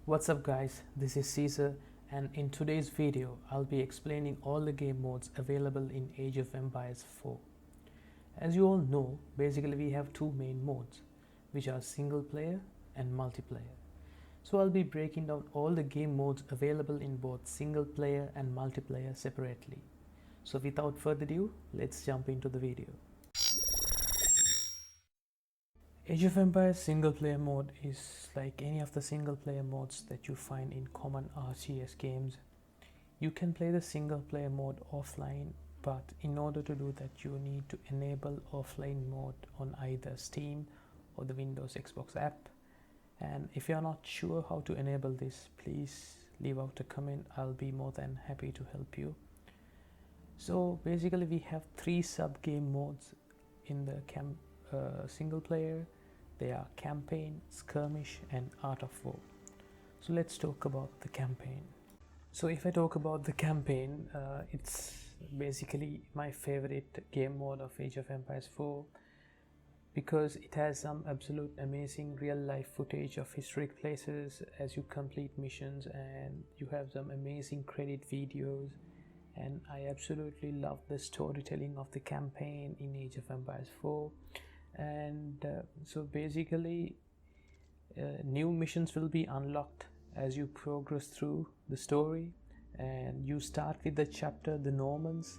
What's up guys, this is Caesar, and in today's video I'll be explaining all the game modes available in Age of Empires 4. As you all know, basically we have two main modes, which are single player and multiplayer. So I'll be breaking down all the game modes available in both single player and multiplayer separately. So without further ado, let's jump into the video. Age of Empires single player mode is like any of the single player modes that you find in common RTS games. You can play the single player mode offline, but in order to do that you need to enable offline mode on either Steam or the Windows Xbox app. And if you are not sure how to enable this, please leave out a comment. I'll be more than happy to help you. So basically we have three sub game modes in the single player. They are campaign, skirmish and art of war. So let's talk about the campaign. So if I talk about the campaign, it's basically my favorite game mode of Age of Empires 4 because it has some absolute amazing real life footage of historic places as you complete missions, and you have some amazing credit videos, and I absolutely love the storytelling of the campaign in Age of Empires 4. And so basically new missions will be unlocked as you progress through the story, and you start with the chapter The Normans.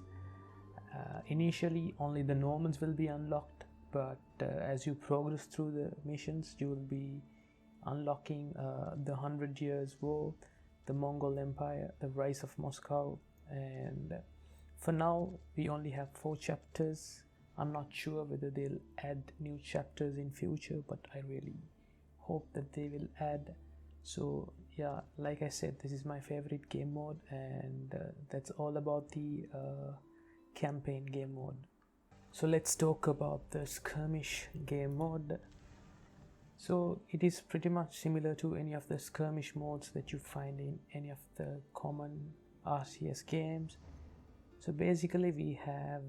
Initially only the Normans will be unlocked, but as you progress through the missions you will be unlocking the 100 Years War, the Mongol Empire, the Rise of Moscow, and for now we only have 4 chapters. I'm not sure whether they'll add new chapters in future, but I really hope that they will add. So yeah, like I said, this is my favorite game mode, and that's all about the campaign game mode. So let's talk about the skirmish game mode. So it is pretty much similar to any of the skirmish modes that you find in any of the common RTS games. So basically we have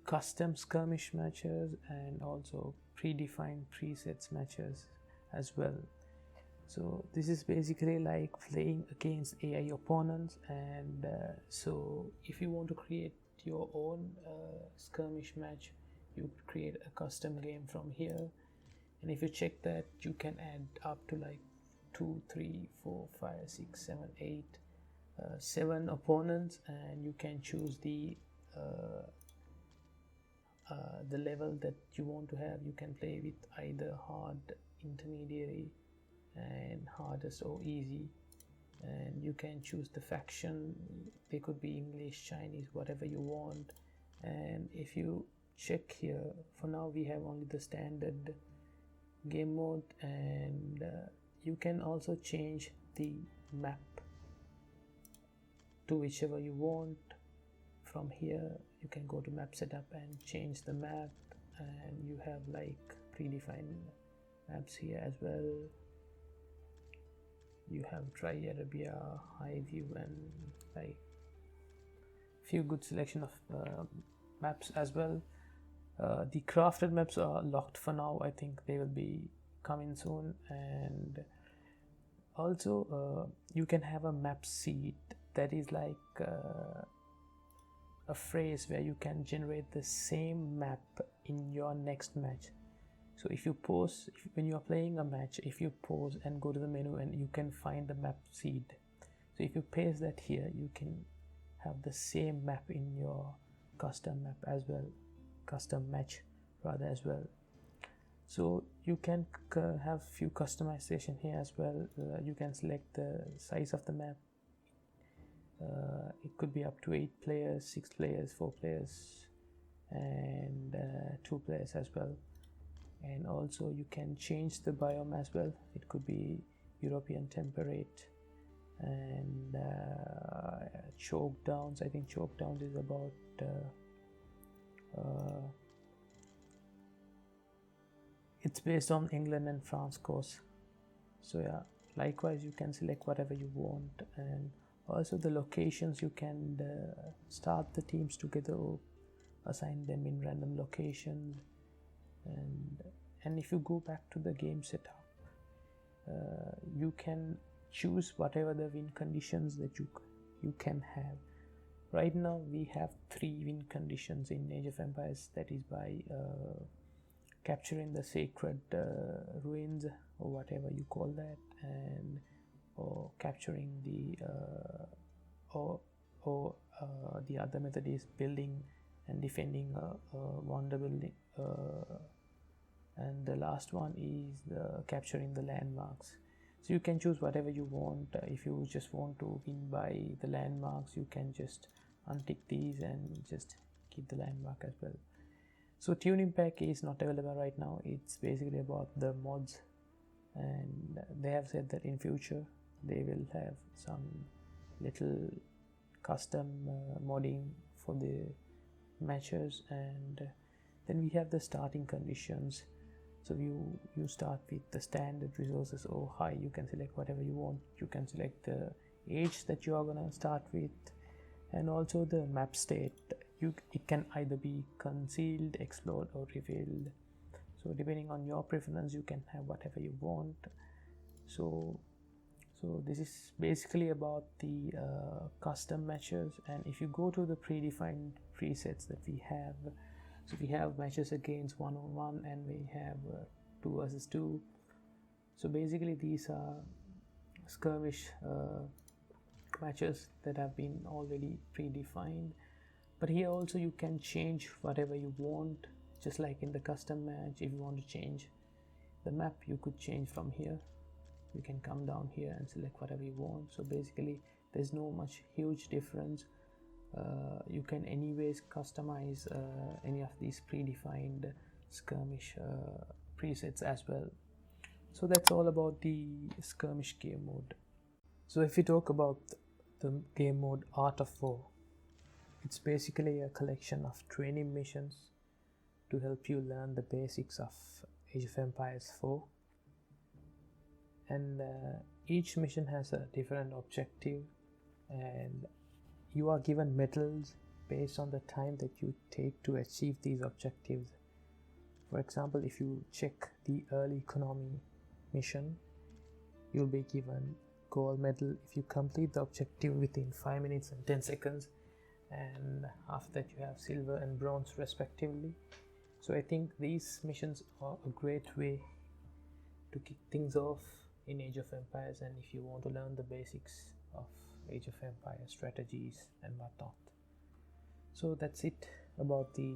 custom skirmish matches and also predefined presets matches as well. So this is basically like playing against AI opponents, and so if you want to create your own skirmish match, you could create a custom game from here, and if you check that, you can add up to like 2, 3, 4, 5, 6, 7, 8, 7 opponents, and you can choose the level that you want to have. You can play with either hard, intermediary and hardest or easy, and you can choose the faction. They could be English, Chinese, whatever you want. And if you check here, for now we have only the standard game mode, and you can also change the map to whichever you want. From here you can go to map setup and change the map, and you have like predefined maps here as well. You have Dry Arabia, High View, and like few good selection of maps as well. The crafted maps are locked for now. I think they will be coming soon. And also you can have a map seed, that is like a phrase where you can generate the same map in your next match. So if you pause, when you are playing a match, if you pause and go to the menu, and you can find the map seed, so if you paste that here, you can have the same map in your custom map as well, custom match rather as well. So you can have few customization here as well. You can select the size of the map. It could be up to 8 players, 6 players, 4 players, and 2 players as well. And also you can change the biome as well. It could be European temperate, and choke downs. I think choke downs is about it's based on England and France course. So yeah, likewise you can select whatever you want. And also the locations, you can start the teams together or assign them in random locations. And if you go back to the game setup, you can choose whatever the win conditions that you can have. Right now we have 3 win conditions in Age of Empires, that is by capturing the sacred ruins or whatever you call that, and or capturing the the other method is building and defending a wonder building, and the last one is capturing the landmarks. So you can choose whatever you want. If you just want to win by the landmarks, you can just untick these and just keep the landmark as well. So tuning pack is not available right now. It's basically about the mods, and they have said that in future they will have some little custom modding for the matches. And then we have the starting conditions. So you start with the standard resources or high. You can select whatever you want. You can select the age that you are gonna start with, and also the map state. It can either be concealed, explored, or revealed. So depending on your preference, you can have whatever you want. So this is basically about the custom matches. And if you go to the predefined presets that we have, so we have matches against 1-on-1, and we have 2 versus 2. So basically these are skirmish matches that have been already predefined. But here also you can change whatever you want, just like in the custom match. If you want to change the map, you could change from here. You can come down here and select whatever you want. So basically there's no much huge difference. You can anyways customize any of these predefined skirmish presets as well. So that's all about the skirmish game mode. So if we talk about the game mode Art of War, it's basically a collection of training missions to help you learn the basics of Age of Empires 4. And each mission has a different objective, and you are given medals based on the time that you take to achieve these objectives. For example, if you check the early economy mission, you'll be given gold medal if you complete the objective within 5 minutes and 10 seconds, and after that you have silver and bronze respectively. So I think these missions are a great way to kick things off in Age of Empires, and if you want to learn the basics of Age of Empires strategies and whatnot. So that's it about the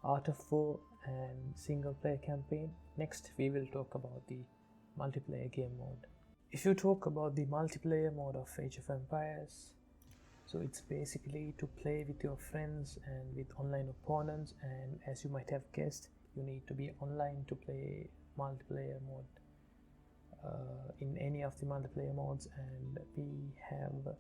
Art of War and single player campaign. Next we will talk about the multiplayer game mode. If you talk about the multiplayer mode of Age of Empires, so it's basically to play with your friends and with online opponents, and as you might have guessed, you need to be online to play multiplayer mode in any of the multiplayer modes. And we have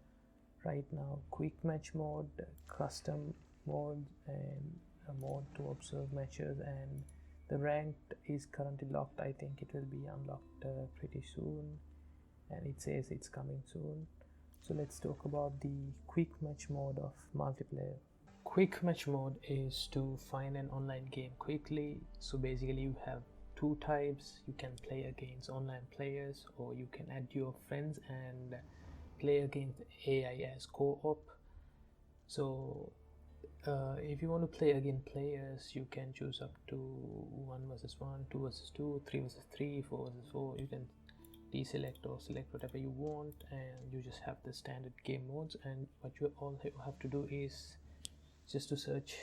right now quick match mode, custom mode, and a mode to observe matches, and the ranked is currently locked. I think it will be unlocked pretty soon, and it says it's coming soon. So let's talk about the quick match mode of multiplayer. Quick match mode is to find an online game quickly. So basically you have 2 types. You can play against online players, or you can add your friends and play against AI as co-op. So if you want to play against players, you can choose up to 1 versus 1, 2 versus 2, 3 versus 3, 4 versus 4. You can deselect or select whatever you want, and you just have the standard game modes. And what you all have to do is just to search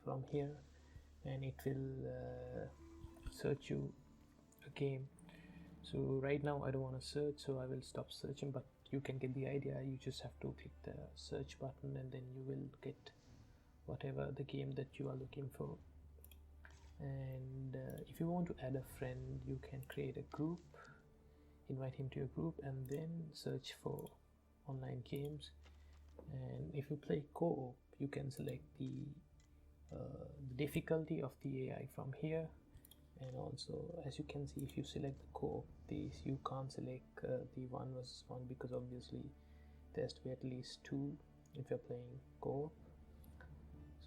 from here, and it will search you a game. So right now I don't want to search, so I will stop searching, but you can get the idea. You just have to click the search button, and then you will get whatever the game that you are looking for. And if you want to add a friend, you can create a group, invite him to your group, and then search for online games. And if you play co-op, you can select the difficulty of the AI from here. And also, as you can see, if you select the co-op, you can't select the 1 versus 1, because obviously there has to be at least 2 if you're playing co-op.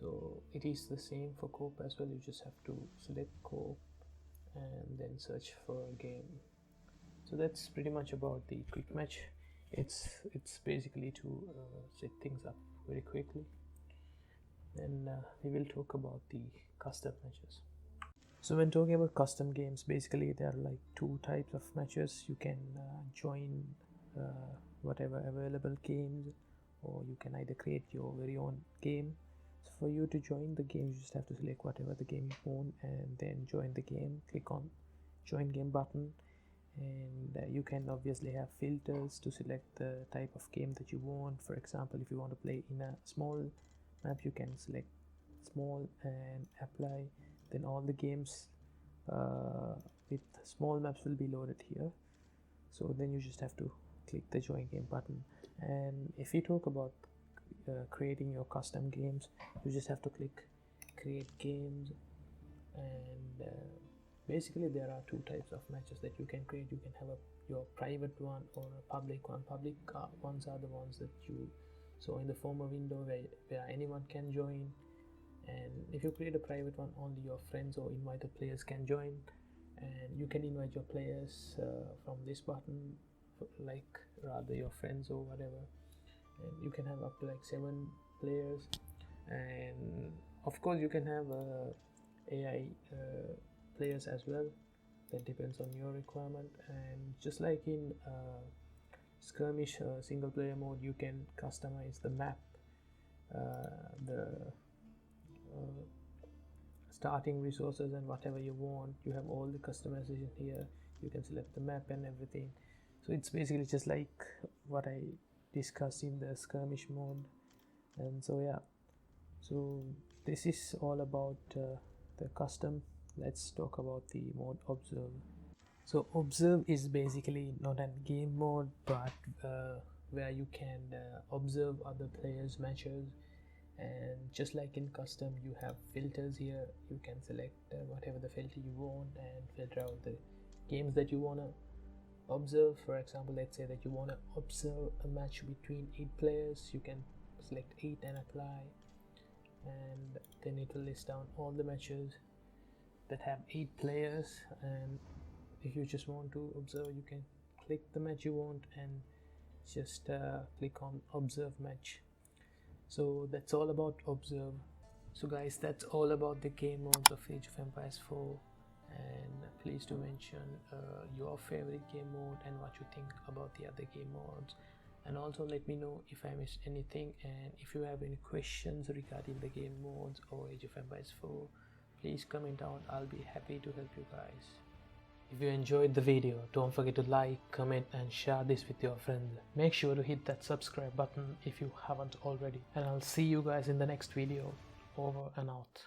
So it is the same for co-op as well. You just have to select co-op and then search for a game. So that's pretty much about the quick match. It's basically to set things up very quickly. And we will talk about the custom matches. So when talking about custom games, basically there are like two types of matches. You can join whatever available games, or you can either create your very own game. So for you to join the game, you just have to select whatever the game you want and then join the game. Click on join game button, and you can obviously have filters to select the type of game that you want. For example, if you want to play in a small map, you can select small and apply. Then all the games with small maps will be loaded here. So then you just have to click the join game button. And if you talk about creating your custom games, you just have to click create games. And basically there are two types of matches that you can create. You can have your private one or a public one. Public ones are the ones that you saw in the former window where anyone can join. And if you create a private one, only your friends or invited players can join. And you can invite your players from this button, like rather your friends or whatever. And you can have up to like 7 players. And of course you can have AI players as well. That depends on your requirement. And just like in Skirmish single player mode, you can customize the map, the starting resources and whatever you want. You have all the customization here. You can select the map and everything. So it's basically just like what I discussed in the Skirmish mode. And so yeah, so this is all about the custom. Let's talk about the mode Observe. So Observe is basically not a game mode, but where you can observe other players' matches. And just like in custom, you have filters here. You can select whatever the filter you want and filter out the games that you want to observe. For example, let's say that you want to observe a match between 8 players. You can select 8 and apply, and then it will list down all the matches that have 8 players. And if you just want to observe, you can click the match you want and just click on observe match. So that's all about Observe. So guys, that's all about the game modes of Age of Empires 4. And please do mention your favorite game mode and what you think about the other game modes. And also let me know if I missed anything, and if you have any questions regarding the game modes or Age of Empires 4, please comment down. I'll be happy to help you guys. If you enjoyed the video, don't forget to like, comment and share this with your friends. Make sure to hit that subscribe button if you haven't already. And I'll see you guys in the next video. Over and out.